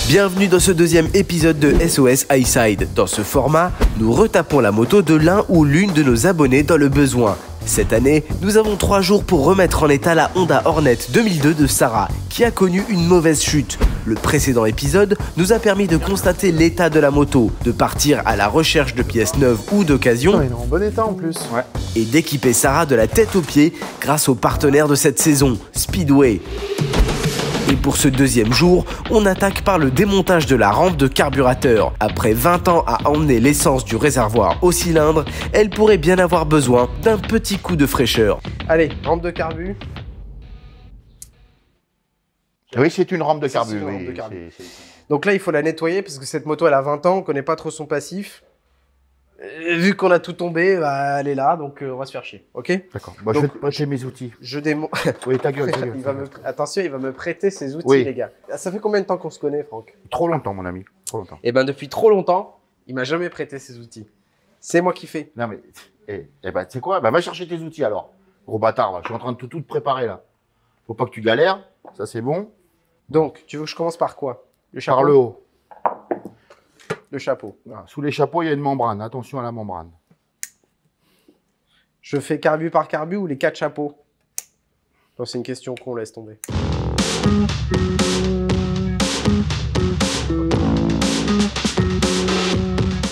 Bienvenue dans ce deuxième épisode de SOS iSide. Dans ce format, nous retapons la moto de l'un ou l'une de nos abonnés dans le besoin. Cette année, nous avons 3 jours pour remettre en état la Honda Hornet 2002 de Sarah, qui a connu une mauvaise chute. Le précédent épisode nous a permis de constater l'état de la moto, de partir à la recherche de pièces neuves ou d'occasion, Il est en bon état en plus. Ouais. et d'équiper Sarah de la tête aux pieds grâce au partenaire de cette saison, Speedway. Et pour ce deuxième jour, on attaque par le démontage de la rampe de carburateur. Après 20 ans à emmener l'essence du réservoir au cylindre, elle pourrait bien avoir besoin d'un petit coup de fraîcheur. Allez, rampe de carbu. Oui, c'est une rampe de C'est carbu. une rampe Oui, de carbu. c'est- Donc là, il faut la nettoyer parce que cette moto, elle a 20 ans, on connaît pas trop son passif. Et vu qu'on a tout tombé, bah, elle est là, donc on va se faire chier, ok? D'accord. Bah, Donc- je vais te prêter mes outils. Je démonte. Oui, ta gueule, ta gueule. Attention, il va me prêter ses outils, Oui. les gars. Ça fait combien de temps qu'on se connaît, Franck? Trop longtemps, mon ami. Trop longtemps. Eh ben, depuis trop longtemps, il m'a jamais prêté ses outils. C'est moi qui fais. Non, mais. Ben, tu sais quoi? Bah, va chercher tes outils alors. Gros bâtard, là. Je suis en train de tout te préparer, là. Faut pas que tu galères. Ça, c'est bon. Donc, tu veux que je commence par quoi? Le chapeau. Par le haut. Le chapeau. Voilà. Sous les chapeaux, il y a une membrane. Attention à la membrane. Je fais carbu par carbu ou les 4 chapeaux? Non, c'est une question qu'on laisse tomber.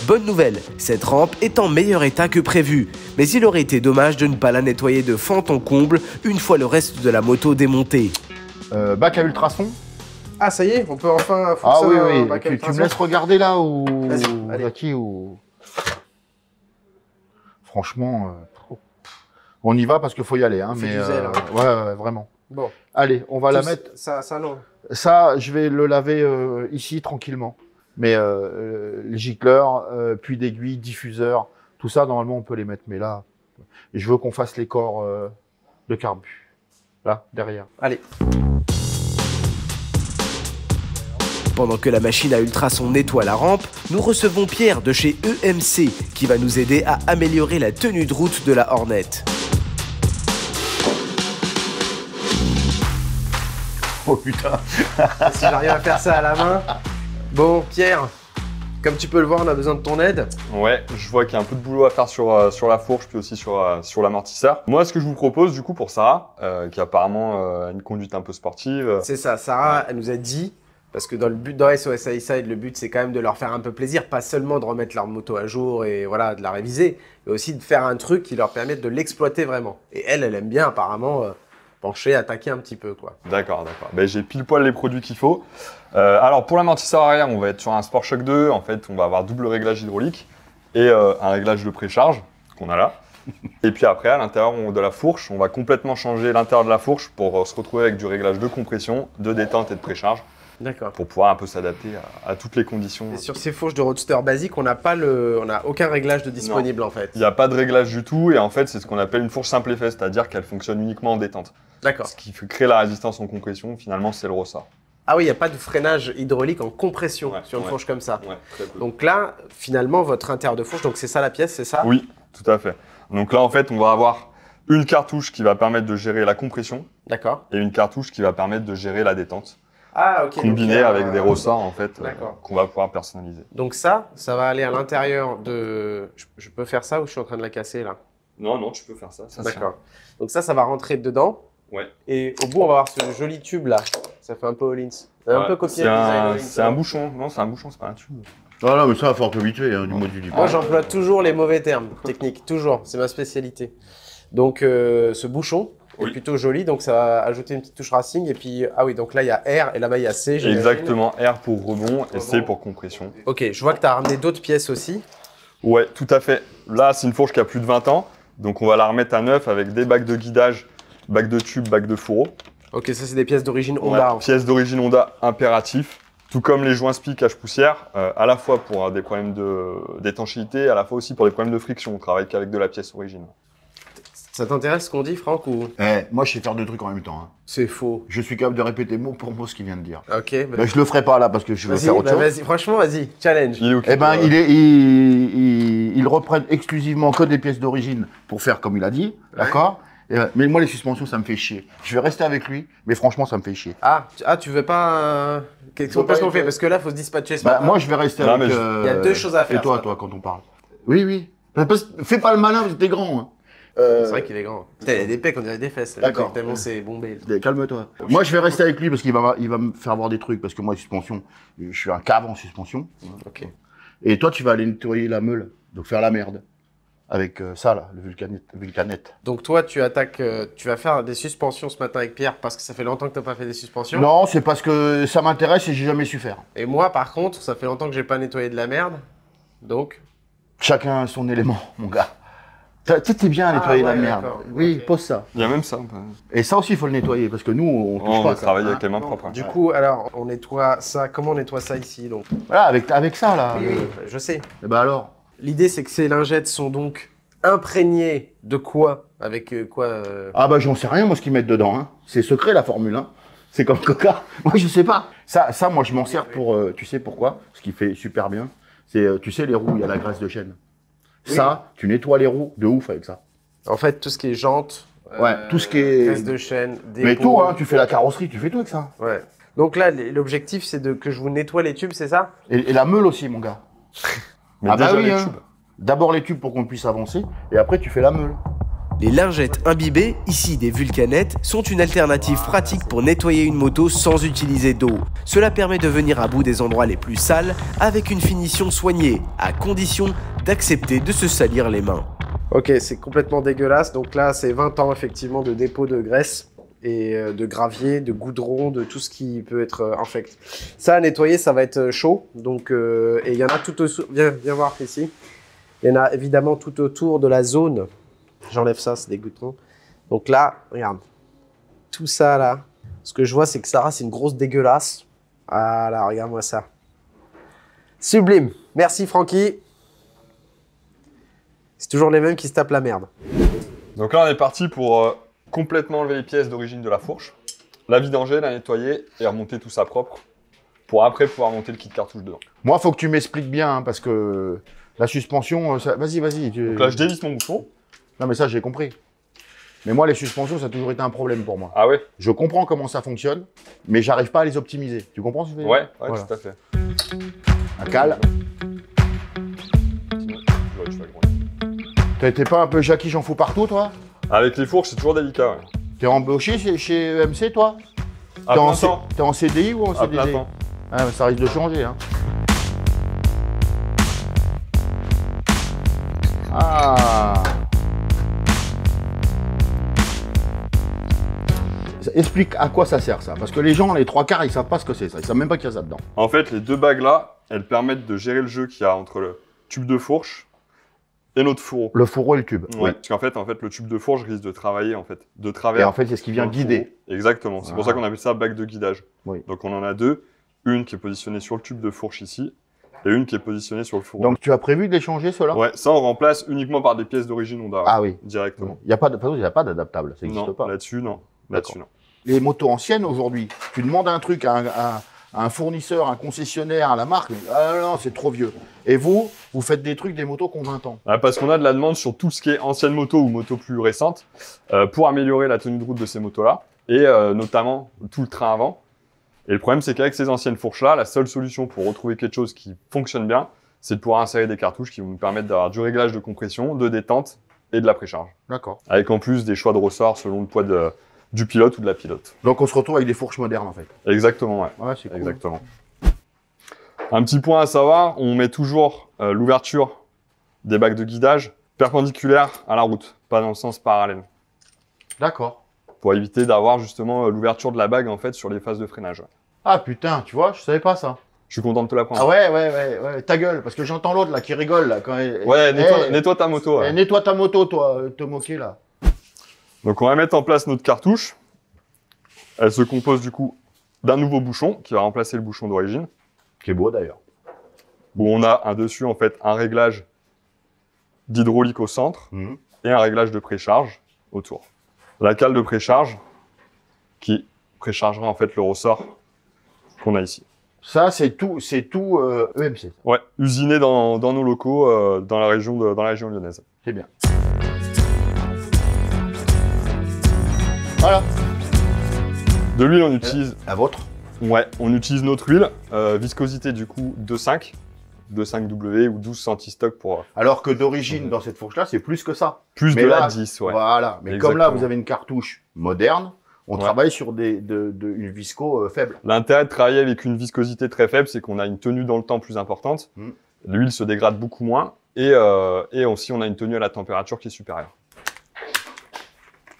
Bonne nouvelle, cette rampe est en meilleur état que prévu. Mais il aurait été dommage de ne pas la nettoyer de fond en comble une fois le reste de la moto démonté. Bac à ultrasons. Ah, ça y est, on peut enfin Ah foutre oui, ça oui. en bac à Tu me ultrasons. laisses regarder là ou. Vas-y, allez. Jackie ou. Franchement. On y va parce qu'il faut y aller. Hein, On fait mais, du zèle, hein. ouais, vraiment. Bon. Allez, on va la Tout mettre. Ça, non. Ça, je vais le laver ici tranquillement. Mais les gicleurs, puits d'aiguille, diffuseurs, tout ça, normalement, on peut les mettre. Mais là, je veux qu'on fasse les corps de carbu. Là, derrière. Allez. Pendant que la machine à ultrasons nettoie la rampe, nous recevons Pierre de chez EMC qui va nous aider à améliorer la tenue de route de la Hornet. Oh putain. Si j'arrive à faire ça à la main. Bon, Pierre, comme tu peux le voir, on a besoin de ton aide. Ouais, je vois qu'il y a un peu de boulot à faire sur la fourche, puis aussi sur l'amortisseur. Moi, ce que je vous propose, du coup, pour Sarah, qui apparemment a une conduite un peu sportive. C'est ça, Sarah, elle nous a dit, parce que dans SOS iSide, le but, c'est quand même de leur faire un peu plaisir, pas seulement de remettre leur moto à jour et voilà, de la réviser, mais aussi de faire un truc qui leur permette de l'exploiter vraiment. Et elle aime bien apparemment pencher, attaquer un petit peu, quoi. D'accord. Ben, j'ai pile poil les produits qu'il faut. Alors, pour l'amortisseur arrière, on va être sur un Sport Shock 2. En fait, on va avoir double réglage hydraulique et un réglage de précharge qu'on a là. Et puis après, à l'intérieur de la fourche, on va complètement changer l'intérieur de la fourche pour se retrouver avec du réglage de compression, de détente et de précharge D'accord. pour pouvoir un peu s'adapter à toutes les conditions. Et sur ces fourches de roadster basiques, on n'a aucun réglage de disponible en fait. Il n'y a pas de réglage du tout et en fait, c'est ce qu'on appelle une fourche simple effet, c'est-à-dire qu'elle fonctionne uniquement en détente. D'accord. Ce qui fait créer la résistance en compression, finalement, c'est le ressort. Ah oui, il n'y a pas de freinage hydraulique en compression Ouais, sur une ouais. fourche comme ça. Ouais, très peu. Donc là, finalement, votre intérieur de fourche, donc c'est ça la pièce, c'est ça? Oui, tout à fait. Donc là, en fait, on va avoir une cartouche qui va permettre de gérer la compression D'accord. et une cartouche qui va permettre de gérer la détente, Ah ok. combinée donc, avec des ressorts, en fait, D'accord. qu'on va pouvoir personnaliser. Donc ça va aller à l'intérieur de... Je peux faire ça ou je suis en train de la casser là? Non, tu peux faire ça. D'accord. Donc ça va rentrer dedans. Ouais. Et au bout, on va avoir ce joli tube là. Ça fait un peu Hollins. Un peu copié le design Hollins. C'est un bouchon. Non, c'est un bouchon, c'est pas un tube. Ah non, mais ça, faut habitué du mot du Moi, j'emploie toujours les mauvais termes techniques. Toujours. C'est ma spécialité. Donc ce bouchon est Oui. plutôt joli. Donc ça va ajouter une petite touche racing. Et puis, ah oui, donc là, il y a R et là-bas, il y a C. j'imagine. Exactement. R pour rebond et C pour compression. Ok, je vois que tu as ramené d'autres pièces aussi. Ouais, tout à fait. Là, c'est une fourche qui a plus de 20 ans. Donc, on va la remettre à neuf avec des bacs de guidage, bacs de tube, bacs de fourreau. Ok, ça, c'est des pièces d'origine Ouais, Honda. pièces d'origine Honda impératif. Tout comme les joints SPI cache-poussière, à la fois pour des problèmes d'étanchéité, à la fois aussi pour des problèmes de friction. On travaille qu'avec de la pièce origine. Ça t'intéresse ce qu'on dit, Franck, ou Moi, je sais faire deux trucs en même temps. Hein. c'est faux? Je suis capable de répéter mot pour mot ce qu'il vient de dire. Ok, bah, Ben, je le ferai pas là parce que je vais vas-y, faire autre chose. vas-y, franchement, vas-y, challenge. Il est ok. Eh ben, ils reprennent exclusivement que des pièces d'origine pour faire comme il a dit, d'accord? Mais moi, les suspensions, ça me fait chier. Je vais rester avec lui, mais franchement, ça me fait chier. Ah, tu veux pas Qu'est-ce qu'on fait? Parce que là, faut se dispatcher ce matin. Moi, je vais rester Non, avec... mais Il y a 2 choses à faire. Et toi, quand on parle? Oui, oui. Fais pas le malin, parce que t'es grand. Hein. C'est vrai qu'il est grand. Putain, il a des pecs, on dirait des fesses. D'accord. Tellement c'est bombé. Calme-toi. Moi, je vais rester avec lui parce qu'il va me faire voir des trucs. Parce que moi, suspension, je suis un cave en suspension. Ok. Et toi, tu vas aller nettoyer la meule. Donc, faire la merde. Avec ça, là, le vulcanette. Donc toi, tu attaques, tu vas faire des suspensions ce matin avec Pierre parce que ça fait longtemps que tu n'as pas fait des suspensions. Non, c'est parce que ça m'intéresse et j'ai jamais su faire. Et moi, par contre, ça fait longtemps que j'ai pas nettoyé de la merde. Donc. Chacun a son élément, mon gars. Tu sais, t'es bien à nettoyer la merde. d'accord. Oui, Ok. pose ça. Il y a même ça. Et ça aussi, il faut le nettoyer parce que nous, on touche On pas va ça. travailler hein. avec les mains propres. Du coup, alors, on nettoie ça. Comment on nettoie ça ici donc? Voilà, avec ça, là. Oui, je sais. Et ben alors. L'idée, c'est que ces lingettes sont donc imprégnées de quoi? Avec quoi Ah bah j'en sais rien, moi, ce qu'ils mettent dedans. Hein. C'est secret, la Formule 1. C'est comme Coca. Moi, je sais pas. Ça, moi, je m'en sers pour... tu sais pourquoi? Ce qui fait super bien. C'est, tu sais, les roues, il y a la graisse de chêne. Oui. Ça, tu nettoies les roues de ouf avec ça. En fait, tout ce qui est jantes. Ouais, tout ce qui est... Graisse de chêne, Mais tout, hein, tu fais la carrosserie, tu fais tout avec ça. Ouais. Donc là, l'objectif, c'est que je vous nettoie les tubes, c'est ça? Et la meule aussi, mon gars. Mais Ah bah déjà oui, les hein. tubes. D'abord les tubes pour qu'on puisse avancer, et après tu fais la meule. Les lingettes imbibées, ici des vulcanettes, sont une alternative pratique pour nettoyer une moto sans utiliser d'eau. Cela permet de venir à bout des endroits les plus sales avec une finition soignée, à condition d'accepter de se salir les mains. Ok, c'est complètement dégueulasse. Donc là, c'est 20 ans effectivement de dépôt de graisse et de gravier, de goudron, de tout ce qui peut être infect. Ça, à nettoyer, ça va être chaud. Donc, et il y en a tout autour. Viens voir ici. Il y en a évidemment tout autour de la zone. J'enlève ça, c'est dégoûtant. Donc là, regarde. Tout ça là. Ce que je vois, c'est que Sarah, c'est une grosse dégueulasse. Voilà, regarde-moi ça. Sublime. Merci Francky. C'est toujours les mêmes qui se tapent la merde. Donc là, on est parti pour complètement enlever les pièces d'origine de la fourche, la vidanger, la nettoyer et remonter tout ça propre pour après pouvoir monter le kit cartouche dedans. Moi, faut que tu m'expliques bien, hein, parce que la suspension, ça... vas-y. Donc là, je dévisse mon bouchon. Non, mais ça, j'ai compris. Mais moi, les suspensions, ça a toujours été un problème pour moi. Ah ouais? Je comprends comment ça fonctionne, mais j'arrive pas à les optimiser. Tu comprends ce que je veux dire? Ouais, Voilà. tout à fait. Un cale. Sinon, ouais, je fais agrandi. T'es pas un peu Jackie, j'en fous partout, toi? Avec les fourches, c'est toujours délicat. Ouais. T'es embauché chez EMC, toi? À T'es en, plein temps. t'es en CDI ou en À plein CDD? temps. Ah, mais ça risque de changer, hein. Ah. Explique à quoi ça sert, ça. Parce que les gens, les trois quarts, ils savent pas ce que c'est, ça. Ils savent même pas qu'il y a ça dedans. En fait, les deux bagues là, elles permettent de gérer le jeu qu'il y a entre le tube de fourche et notre fourreau. Le fourreau et le tube. Ouais, parce qu'en fait, le tube de fourche risque de travailler de Et travers. en fait, c'est ce qui vient dans le guider. fourreau. Exactement. C'est pour Ah. ça qu'on appelle ça bague de guidage. Oui. Donc on en a deux. Une qui est positionnée sur le tube de fourche ici et une qui est positionnée sur le fourreau. Donc, tu as prévu de les changer, ceux-là? Ouais, ça on remplace uniquement par des pièces d'origine Honda. Ah oui. Directement. Il n'y a pas de, de toute façon, il y a pas d'adaptable. Ça n'existe Non, pas. là-dessus, non. Là-dessus, non. Les motos anciennes, aujourd'hui, tu demandes un truc à un fournisseur, un concessionnaire, à la marque, ah non, c'est trop vieux. Et vous faites des trucs, des motos qui ont 20 ans. Ah, parce qu'on a de la demande sur tout ce qui est ancienne moto ou moto plus récente pour améliorer la tenue de route de ces motos-là et notamment tout le train avant. Et le problème, c'est qu'avec ces anciennes fourches-là, la seule solution pour retrouver quelque chose qui fonctionne bien, c'est de pouvoir insérer des cartouches qui vont nous permettre d'avoir du réglage de compression, de détente et de la précharge. D'accord. Avec en plus des choix de ressort selon le poids du pilote ou de la pilote. Donc on se retrouve avec des fourches modernes, en fait. Exactement, ouais. Ouais, c'est cool. Exactement. Un petit point à savoir, on met toujours l'ouverture des bagues de guidage perpendiculaire à la route, pas dans le sens parallèle, D'accord. pour éviter d'avoir justement l'ouverture de la bague en fait sur les phases de freinage. Ah putain, tu vois, je savais pas ça. Je suis content de te l'apprendre. Ah ouais, ta gueule, parce que j'entends l'autre là qui rigole là quand elle... Ouais, Eh, nettoie ta moto. Ouais. nettoie ta moto, toi, te moquer là. Donc on va mettre en place notre cartouche. Elle se compose du coup d'un nouveau bouchon qui va remplacer le bouchon d'origine. Qui est beau d'ailleurs. Où on a un dessus en fait un réglage d'hydraulique au centre et un réglage de précharge autour. La cale de précharge qui préchargera en fait le ressort qu'on a ici. Ça, c'est tout EMC. Ouais, usiné dans nos locaux dans la région lyonnaise. C'est bien. Voilà. De l'huile, on utilise La vôtre. Ouais, on utilise notre huile, viscosité du coup 2,5, 2,5W ou 12 centistock pour Alors que d'origine, dans cette fourche-là, c'est plus que ça. plus Mais de là, la 10, ouais. Voilà. Mais comme là, Exactement. vous avez une cartouche moderne, on Ouais. travaille sur une visco faible. L'intérêt de travailler avec une viscosité très faible, c'est qu'on a une tenue dans le temps plus importante, Mm. l'huile se dégrade beaucoup moins, et aussi on a une tenue à la température qui est supérieure.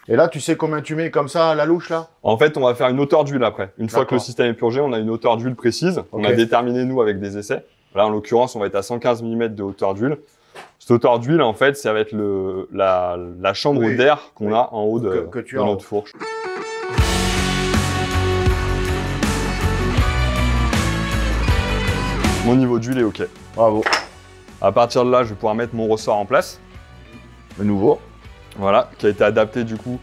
Et là, tu sais combien tu mets comme ça à la louche, là? En fait, on va faire une hauteur d'huile après. Une fois que le D'accord. système est purgé, on a une hauteur d'huile précise. On Ok. a déterminé, nous, avec des essais. Là, en l'occurrence, on va être à 115 mm de hauteur d'huile. Cette hauteur d'huile, en fait, ça va être la chambre Oui. d'air qu'on Oui. a en haut de, Que tu de as en notre haut. fourche. Mon niveau d'huile est OK. Bravo. À partir de là, je vais pouvoir mettre mon ressort en place. De nouveau. Voilà, qui a été adapté, du coup,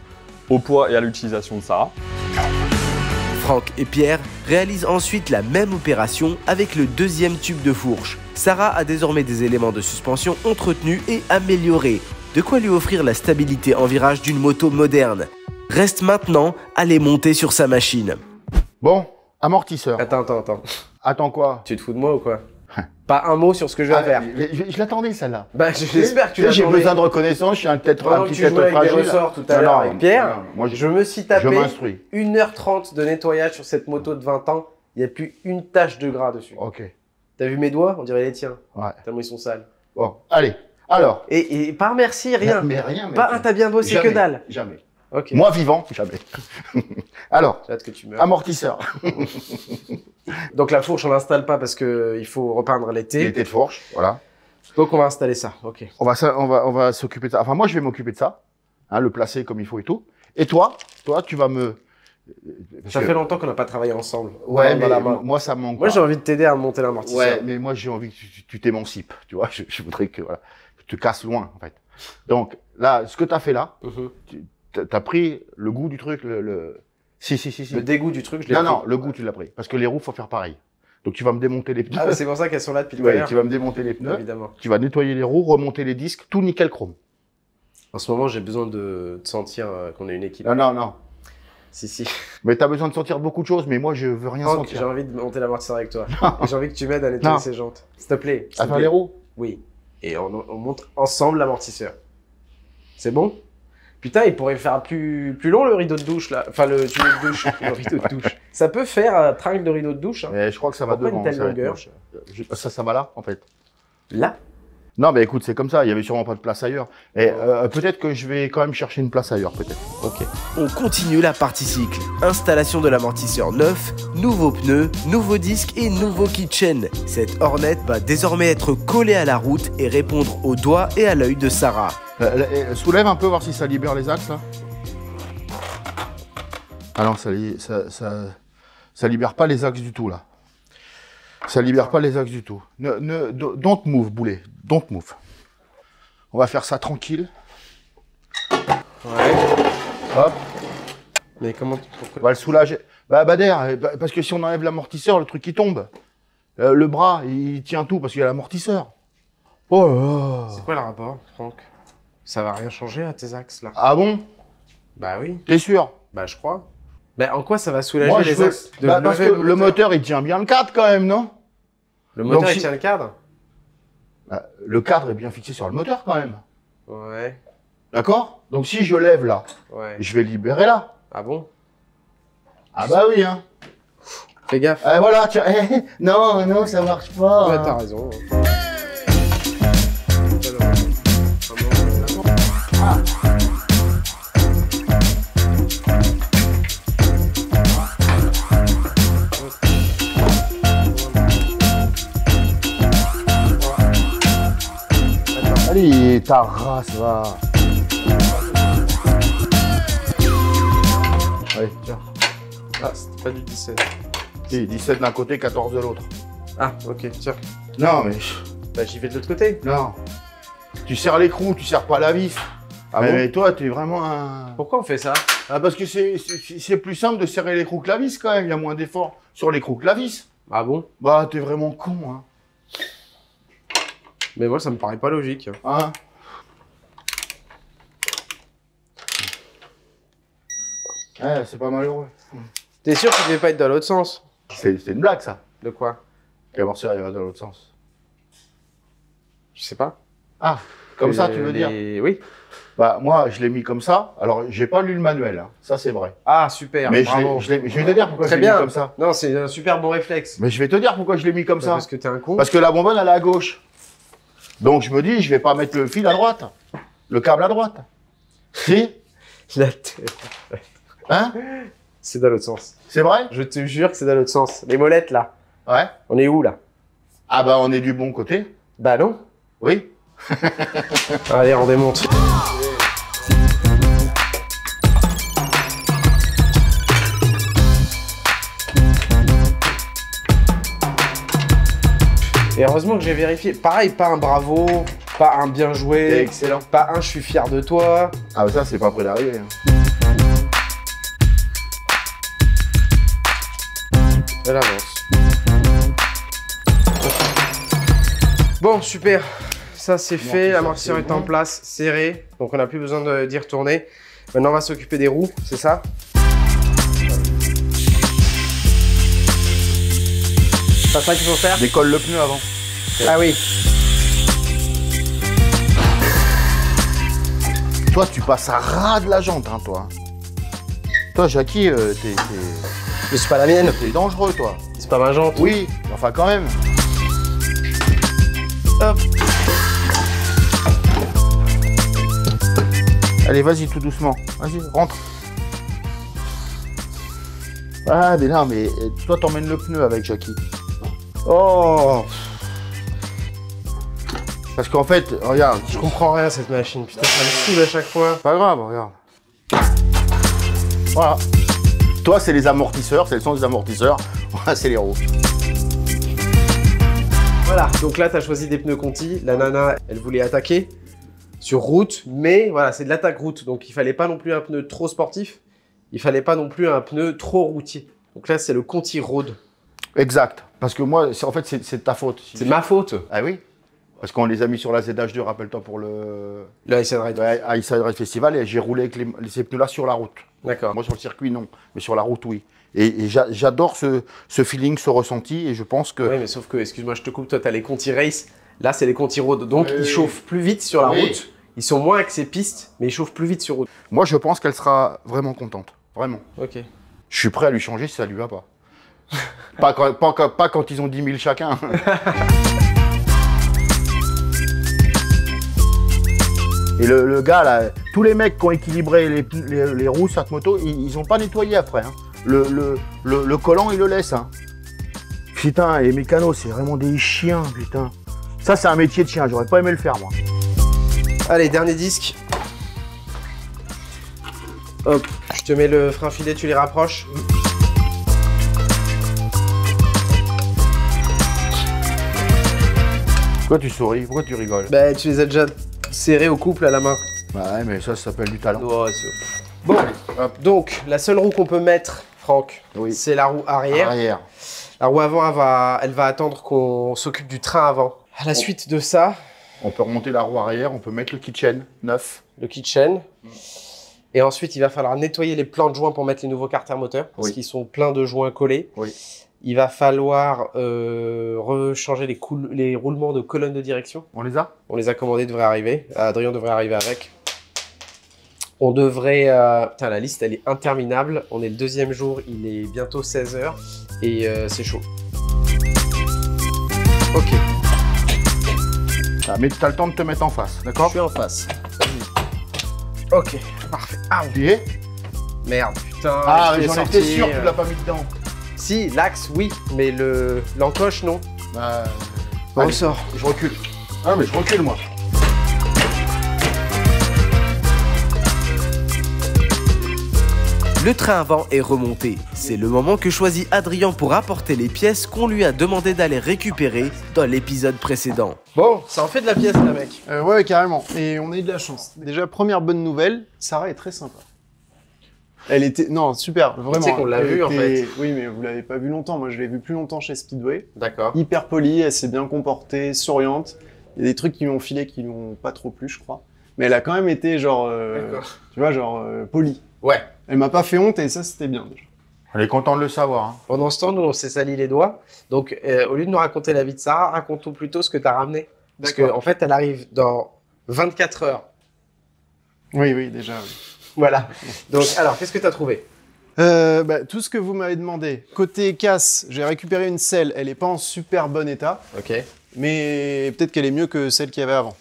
au poids et à l'utilisation de Sarah. Franck et Pierre réalisent ensuite la même opération avec le deuxième tube de fourche. Sarah a désormais des éléments de suspension entretenus et améliorés, de quoi lui offrir la stabilité en virage d'une moto moderne. Reste maintenant à les monter sur sa machine. Bon, amortisseur. Attends. Attends quoi? Tu te fous de moi ou quoi? Pas un mot sur ce que je vais faire. Je l'attendais, celle-là. Bah, j'espère que tu Tu sais, j'ai l'attendais. besoin de reconnaissance, je suis un Pendant que petit tu jouais être avec des fragile. ressorts tout à l'heure avec Pierre, non, moi, je me suis je tapé m'instruis. 1h30 de nettoyage sur cette moto de 20 ans. Il n'y a plus une tache de gras dessus. Ok. T'as vu mes doigts? On dirait les tiens. Ouais. Tellement ils sont sales. Bon, allez. Alors. Et pas merci, rien. Mais rien, mais Pas un t'as bien bossé que dalle. Jamais. Ok. Moi vivant, jamais. Alors, J'ai hâte que tu meurs. amortisseur. Donc la fourche, on l'installe pas parce que il faut repeindre l'été. L'été de fourche, voilà. Donc on va installer ça. Ok. On va s'occuper de ça. Enfin, moi, je vais m'occuper de ça. Hein, le placer comme il faut et tout. Et toi, tu vas me... Ça fait longtemps qu'on n'a pas travaillé ensemble. Ouais, Dans mais la main. moi, ça me manque Moi, pas. j'ai envie de t'aider à monter l'amortisseur. Ouais, mais moi, j'ai envie que tu t'émancipes. Tu vois, je voudrais que, voilà, que tu te casses loin, en fait. Donc, là, ce que tu as fait là, Mhm. t'as pris le goût du truc, Si. Le dégoût du truc, je l'ai Non, pris. le goût, tu l'as pris. Parce que les roues, faut faire pareil. Donc, tu vas me démonter les pneus. Ah, c'est pour ça qu'elles sont là depuis tout à Ouais, l'heure. tu vas me démonter les pneus. Évidemment. Tu vas nettoyer les roues, remonter les disques, tout nickel chrome. En ce moment, j'ai besoin de sentir qu'on est une équipe. Non. Si. Mais t'as besoin de sentir beaucoup de choses, mais moi, je veux rien Franck, j'ai sentir. envie de monter l'amortisseur avec toi. Et j'ai envie que tu m'aides à nettoyer Non. ces jantes. S'il te plaît. s'il À te faire plaît. les roues. Oui. Et on monte ensemble l'amortisseur. C'est bon? Putain, il pourrait faire plus long le rideau de douche là. Enfin, le tuyau de douche. Le rideau de douche. Ça peut faire tringle de rideau de douche. Hein. Mais je crois que ça va Pourquoi une devant. telle ça va être longueur moche. Ça va là, en fait. Là? Non, mais écoute, c'est comme ça. Il y avait sûrement pas de place ailleurs. Et peut-être que je vais quand même chercher une place ailleurs, peut-être. Ok. On continue la partie cycle. Installation de l'amortisseur neuf, nouveaux pneus, nouveaux disques et nouveau kitchen. Cette Hornet va désormais être collée à la route et répondre au doigt et à l'œil de Sarah. Soulève un peu, voir si ça libère les axes, là. Ah non, ça libère pas les axes du tout, là. Ça libère pas les axes du tout. Don't move, boulet. Don't move. On va faire ça tranquille. Ouais. Hop. Mais comment... On Pourquoi... va le soulager. Bader, parce que si on enlève l'amortisseur, le truc il tombe. Le bras, il tient tout parce qu'il y a l'amortisseur. Oh là là. C'est quoi le rapport, Franck? Ça va rien changer à tes axes là? Ah bon? Bah oui. T'es sûr? Bah je crois. Bah en quoi ça va soulager Moi, les je veux... axes de parce que lever le moteur, il tient bien le cadre quand même, non? Le moteur Donc, il si- tient le cadre? Le cadre est bien fixé sur le moteur quand même. Ouais. D'accord? Donc si je lève là, Ouais. je vais libérer là. Ah bon? Ah bah oui, hein. Fais gaffe. Voilà, tiens. Non, ça marche pas. Ouais, hein. t'as raison. Allez, ta race, va. Allez, tiens. Ah, c'était pas du 17. Si, 17 d'un côté, 14 de l'autre. Ah, ok, tiens. Non, mais... Bah j'y vais de l'autre côté. Non. Tu serres l'écrou, tu serres pas la vis. Ah mais, bon mais toi, t'es vraiment un... Pourquoi on fait ça? Ah, parce que c'est plus simple de serrer l'écrou que la vis, quand même. Il y a moins d'efforts sur l'écrou que la vis. Ah bon? Bah, t'es vraiment con, hein. Mais moi ça me paraît pas logique. Hein? Ouais, c'est pas malheureux. T'es sûr que tu devais pas être dans l'autre sens? C'était une blague, ça. De quoi? L'amortisseur, il va dans l'autre sens. Je sais pas. Ah, comme ça, tu veux dire? Oui. Bah, moi, je l'ai mis comme ça. Alors, j'ai pas lu le manuel, hein. Ça, c'est vrai. Ah, super, Mais bravo. je vais te dire pourquoi je Très l'ai mis bien. comme ça. Non, c'est un super bon réflexe. Mais je vais te dire pourquoi je l'ai mis comme ça. Parce que t'es un con. Parce que la bonbonne, elle est à gauche. Donc, je me dis, je vais pas mettre le fil à droite. Le câble à droite. Si? La tête. Hein? C'est dans l'autre sens. C'est vrai? Je te jure que c'est dans l'autre sens. Les molettes, là. Ouais. On est où, là? Ah bah, on est du bon côté. Bah non. Oui. Allez, on démonte. Et heureusement que j'ai vérifié. Pareil, pas un bravo, pas un bien C'est joué, excellent. pas un je suis fier de toi. Ah bah ça, c'est pas près d'arriver. Hein. Elle avance. Bon, super. Ça, c'est fait. L'amortisseur est en place, serré. Donc, on n'a plus besoin d'y retourner. Maintenant, on va s'occuper des roues, c'est ça? C'est ça qu'il faut faire? Décolle le pneu avant. Ah oui. Toi, tu passes à ras de la jante, hein, toi. Toi, Jackie, Mais c'est pas la mienne. t'es dangereux, toi. C'est pas ma jante. Oui, enfin quand même. Hop. Allez, vas-y, tout doucement. Vas-y, rentre. Ah, mais non, mais toi, t'emmènes le pneu avec Jackie. Oh. Parce qu'en fait, regarde, Je comprends rien à cette machine. Putain, ça me saoule à chaque fois. pas grave, regarde. Voilà. Toi, c'est les amortisseurs, c'est le sens des amortisseurs. Voilà, c'est les roues. Voilà. Donc là, t'as choisi des pneus Conti. La nana, elle voulait attaquer sur route. Mais voilà, c'est de l'attaque route. Donc, il fallait pas non plus un pneu trop sportif. Il fallait pas non plus un pneu trop routier. Donc là, c'est le Conti Road. Exact. Parce que moi, en fait, c'est de ta faute. C'est ma faute. Ah oui. Parce qu'on les a mis sur la ZH2, rappelle-toi, pour le Le Ice and Ride. Ice Ride Festival, et j'ai roulé avec ces pneus-là sur la route. D'accord. Moi, sur le circuit, non. Mais sur la route, oui. Et j'adore ce feeling, ce ressenti, et je pense que... Oui, mais sauf que, excuse-moi, je te coupe, toi, t'as les Conti Race. Là, c'est les Conti Road. Donc, Oui. ils chauffent plus vite sur la Oui. route. Ils sont moins avec ces pistes, mais ils chauffent plus vite sur route. Moi, je pense qu'elle sera vraiment contente. Vraiment. Ok. Je suis prêt à lui changer si ça lui va pas. pas quand ils ont 10 000 chacun. Et le gars, là, tous les mecs qui ont équilibré les roues sur cette moto, ils ont pas nettoyé après. Hein. Le collant, ils le laissent. Hein. Putain, les mécanos, c'est vraiment des chiens, putain. Ça, c'est un métier de chien. J'aurais pas aimé le faire, moi. Allez, dernier disque. Hop, je te mets le frein filet, tu les rapproches. Pourquoi tu souris? Pourquoi tu rigoles? Bah, tu les as déjà serrés au couple à la main. Bah ouais, mais ça s'appelle du talent. Oh, bon, hop. Donc, la seule roue qu'on peut mettre, Franck, Oui. c'est la roue arrière. Arrière. La roue avant, elle va attendre qu'on s'occupe du train avant. À la suite de ça, On peut remonter la roue arrière, on peut mettre le kitchen neuf. le kitchen. Et ensuite, il va falloir nettoyer les plans de joints pour mettre les nouveaux carters moteurs, parce Oui. qu'ils sont pleins de joints collés. Oui. Il va falloir rechanger les roulements de colonnes de direction. On les a? On les a commandés, devraient arriver. Adrien devrait arriver avec. On devrait... Putain, la liste, elle est interminable. On est le deuxième jour, il est bientôt 16h. Et c'est chaud. Ok, Ah, mais tu as le temps de te mettre en face, je d'accord? suis en face. Ok, parfait. Ah, Tu y es? merde, putain. Ah, je l'ai j'en sorti, étais sûr que tu l'as pas mis dedans. Si, l'axe, oui, mais l'encoche, non. Bah, On allez, le sort. je recule. Ah, mais je recule, moi. Le train avant est remonté. C'est le moment que choisit Adrien pour apporter les pièces qu'on lui a demandé d'aller récupérer dans l'épisode précédent. Bon, ça en fait de la pièce, là, mec. Ouais, carrément. Et on a eu de la chance. Déjà, première bonne nouvelle, Sarah est très sympa. Elle était... Non, super, vraiment. Tu sais qu'on l'a Elle vue, en était- Oui, mais vous l'avez pas vu longtemps. Moi, je l'ai vue plus longtemps chez Speedway. D'accord. Hyper polie, elle s'est bien comportée, souriante. Il y a des trucs qui lui ont filé qui lui ont pas trop plu, je crois. Mais elle a quand même été, genre... D'accord. Tu vois, genre, polie. Ouais. Elle m'a pas fait honte et ça, c'était bien, déjà. On est content de le savoir. Hein. Pendant ce temps, nous, on s'est sali les doigts. Donc, au lieu de nous raconter la vie de Sarah, raconte-nous plutôt ce que tu as ramené. Parce qu'en fait, elle arrive dans 24 heures. Oui, déjà. Oui. Voilà. Donc, alors, qu'est-ce que tu as trouvé? Tout ce que vous m'avez demandé. Côté casse, j'ai récupéré une selle. Elle n'est pas en super bon état. Ok. Mais peut-être qu'elle est mieux que celle qu'il y avait avant.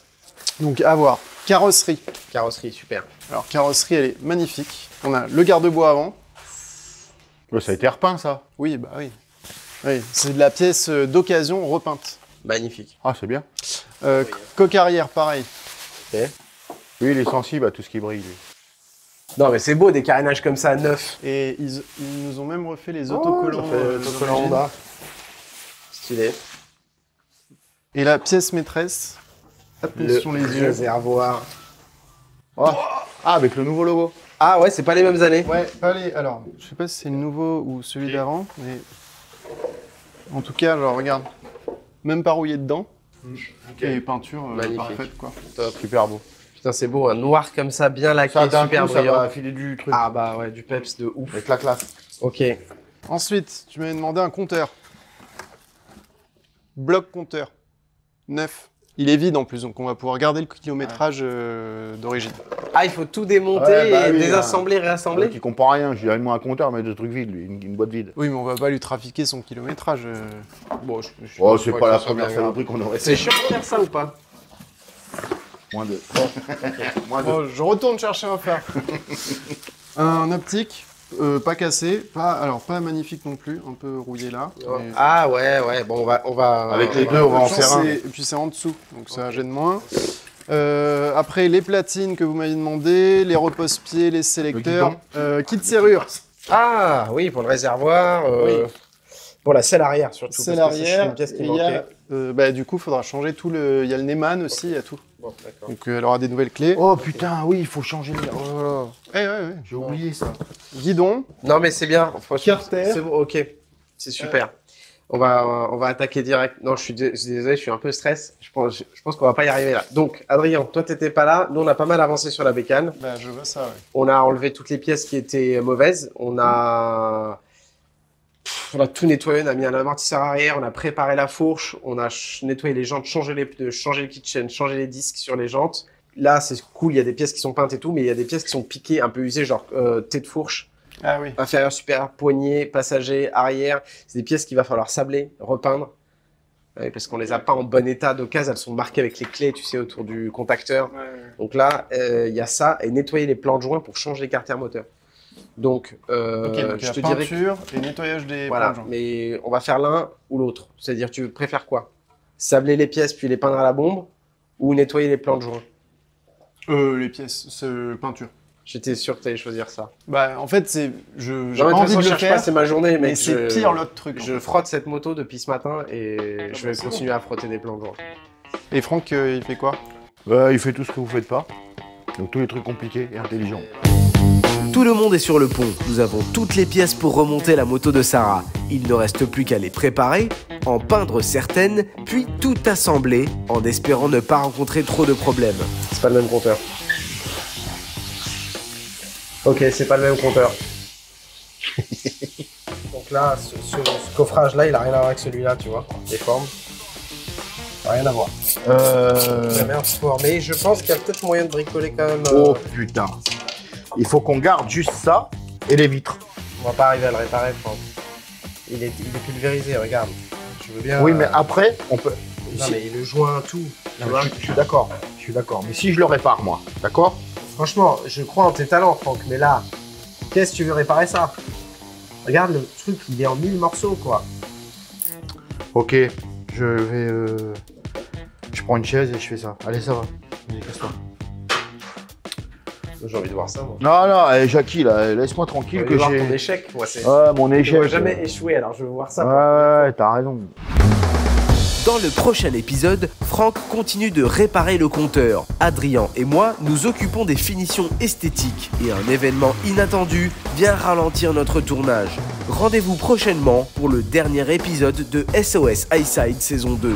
Donc, à voir. Carrosserie. Carrosserie, super. Alors, carrosserie, elle est magnifique. On a le garde-bois avant. Ça a été repeint, ça. Oui, bah oui. Oui, c'est de la pièce d'occasion repeinte. Magnifique. Ah, c'est bien. Coque arrière, pareil. Ok. Oui, il est sensible à tout ce qui brille. Lui. Non, mais c'est beau, des carénages comme ça, neufs. Et ils nous ont même refait les autocollants. Autocollants Honda. Stylé. Et la pièce maîtresse. Attention les yeux. Réservoir. Oh. Ah, avec le nouveau logo. Ah ouais, c'est pas les mêmes années. Ouais, pas les. Alors, je sais pas si c'est le nouveau ou celui d'avant, mais. En tout cas, alors regarde. Même pas rouillé dedans. Et peinture parfaite, quoi. Top. Super beau. Putain, c'est beau, un noir comme ça, bien laqué, Ça, d'un super coup, ça brillant. va filer du truc. Ah bah ouais, du peps de ouf. Avec la classe. Ok. Ensuite, tu m'avais demandé un compteur. Bloc compteur. Neuf. Il est vide en plus, donc on va pouvoir garder le kilométrage d'origine. Ah, il faut tout démonter Ouais, bah et oui, désassembler, réassembler. Qui comprend rien. Je dirais moi un compteur, mais de trucs vides, lui. Une boîte vide. Oui, mais on va pas lui trafiquer son kilométrage. Bon, Oh, c'est crois pas que la ça soit première bien saloperie qu'on aurait C'est fait. chiant de faire ça ou pas? Moins de. Moins de. Bon, je retourne chercher un fer. Un optique, pas cassé, pas magnifique non plus, un peu rouillé là. mais- Ah ouais, bon, on va. Avec les deux, on va en Chance, faire un. Et puis c'est en dessous, donc ça gêne moins. Après, les platines que vous m'avez demandé, les repose-pieds, les sélecteurs, kit serrure, Ah oui, pour le réservoir. Oui. Pour la selle arrière surtout. selle parce que ça, c'est arrière, une pièce qui et il y manquait. a, du coup, il faudra changer tout le... Il y a le Neyman aussi, il y a tout. Bon, d'accord. Donc elle aura des nouvelles clés. Oh putain, oui, il faut changer les. Oh là là. Ouais. J'ai oublié ça. Guidon, Non mais c'est bien. Franchement, Carter. c'est bon, ok. C'est super. On va attaquer direct. Non, je suis désolé, je suis un peu stress. Je pense qu'on va pas y arriver là. Donc, Adrien, toi, t'étais pas là. Nous, on a pas mal avancé sur la bécane. bah, je vois ça, ouais. On a enlevé toutes les pièces qui étaient mauvaises. On a tout nettoyé. On a mis un amortisseur arrière. On a préparé la fourche. On a nettoyé les jantes, changé les pneus, changé le kitchen, changé les disques sur les jantes. Là, c'est cool. Il y a des pièces qui sont peintes et tout, mais il y a des pièces qui sont piquées, un peu usées, genre tête de fourche. Ah oui. Inférieur, supérieur, poignée, passager, arrière. C'est des pièces qu'il va falloir sabler, repeindre. Parce qu'on les a pas en bon état d'occasion. Elles sont marquées avec les clés, tu sais, autour du contacteur. Donc là, il y a ça. Et nettoyer les plans de joint pour changer les carters moteurs. Donc, Ok, donc il y je a te dirais que, peinture et nettoyage des voilà, plans de joint. mais on va faire l'un ou l'autre. C'est-à-dire, tu préfères quoi? Sabler les pièces puis les peindre à la bombe ou nettoyer les plans de joint? Les pièces, peinture. J'étais sûr que tu allais choisir ça. Bah, en fait, j'ai Non, mais pas de toute envie façon, de je le cherche faire, pas, c'est ma journée, mais mec. c'est pire l'autre truc. en Je fait. frotte cette moto depuis ce matin et je vais c'est continuer à frotter des plans de joint. Et Franck, il fait quoi? Il fait tout ce que vous faites pas. Donc tous les trucs compliqués et intelligents. Tout le monde est sur le pont. Nous avons toutes les pièces pour remonter la moto de Sarah. Il ne reste plus qu'à les préparer, en peindre certaines, puis tout assembler, en espérant ne pas rencontrer trop de problèmes. C'est pas le même compteur. Ok, c'est pas le même compteur. Donc là, ce coffrage-là, il a rien à voir avec celui-là, tu vois. Les formes. Rien à voir. Mais je pense qu'il y a peut-être moyen de bricoler quand même. Oh putain. Il faut qu'on garde juste ça et les vitres. On va pas arriver à le réparer, Franck. Il est pulvérisé, regarde. Je veux bien. Oui, mais après, on peut. Non, mais le joint, tout. Tu Non, vois. je suis d'accord. Je suis d'accord. Mais si je le répare, moi, d'accord? Franchement, je crois en tes talents, Franck, mais là, qu'est-ce que tu veux réparer ça? Regarde, le truc, il est en 1000 morceaux, quoi. Ok, je vais. Je prends une chaise et je fais ça. Allez, ça va. Vas-y, casse-toi. J'ai envie de voir ça, moi. Non, Jackie, là, laisse-moi Je tranquille veux que voir ton j'ai. échec, moi, c'est. Ouais, mon Je échec. ne jamais échouer, alors je veux voir ça. Ouais, t'as raison. Dans le prochain épisode, Franck continue de réparer le compteur. Adrien et moi nous occupons des finitions esthétiques et un événement inattendu vient ralentir notre tournage. Rendez-vous prochainement pour le dernier épisode de SOS Eyesight saison 2.